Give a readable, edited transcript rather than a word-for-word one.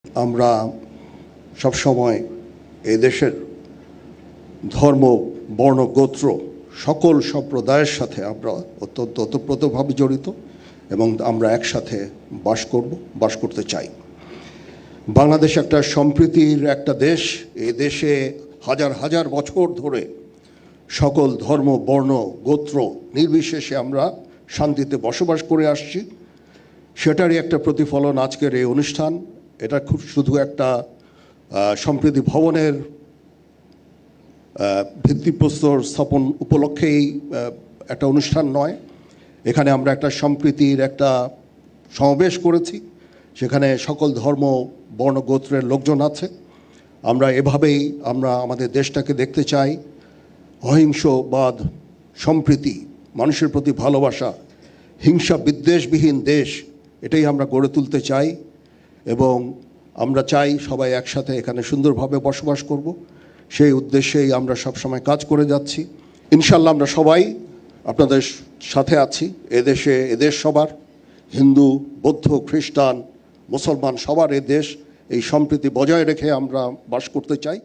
আমরা সবসময় এই দেশের ধর্ম, বর্ণ, গোত্র সকল সম্প্রদায়ের সাথে আমরা অত্যন্ত ওতপ্রোতভাবে জড়িত এবং আমরা একসাথে বাস করতে চাই। বাংলাদেশ একটা সম্প্রীতির একটা দেশ। এই দেশে হাজার হাজার বছর ধরে সকল ধর্ম, বর্ণ, গোত্র নির্বিশেষে আমরা শান্তিতে বসবাস করে আসছি। সেটারই একটা প্রতিফলন আজকের এই অনুষ্ঠান। এটা খুব শুধু একটা সম্প্রীতি ভবনের ভিত্তিপ্রস্তর স্থাপন উপলক্ষেই একটা অনুষ্ঠান নয়। এখানে আমরা একটা সম্প্রীতির একটা সমাবেশ করেছি, সেখানে সকল ধর্ম, বর্ণ, গোত্রের লোকজন আছে। আমরা এভাবেই আমাদের দেশটাকে দেখতে চাই। অহিংসবাদ, সম্প্রীতি, মানুষের প্রতি ভালোবাসা, হিংসা বিদ্বেষবিহীন দেশ, এটাই আমরা গড়ে তুলতে চাই এবং আমরা চাই সবাই একসাথে এখানে সুন্দরভাবে বসবাস করব। সেই উদ্দেশ্যেই আমরা সবসময় কাজ করে যাচ্ছি। ইনশাল্লাহ আমরা সবাই আপনাদের সাথে আছি। এদেশ সবার, হিন্দু, বৌদ্ধ, খ্রিস্টান, মুসলমান সবার এই দেশ। এই সম্প্রীতি বজায় রেখে আমরা বাস করতে চাই।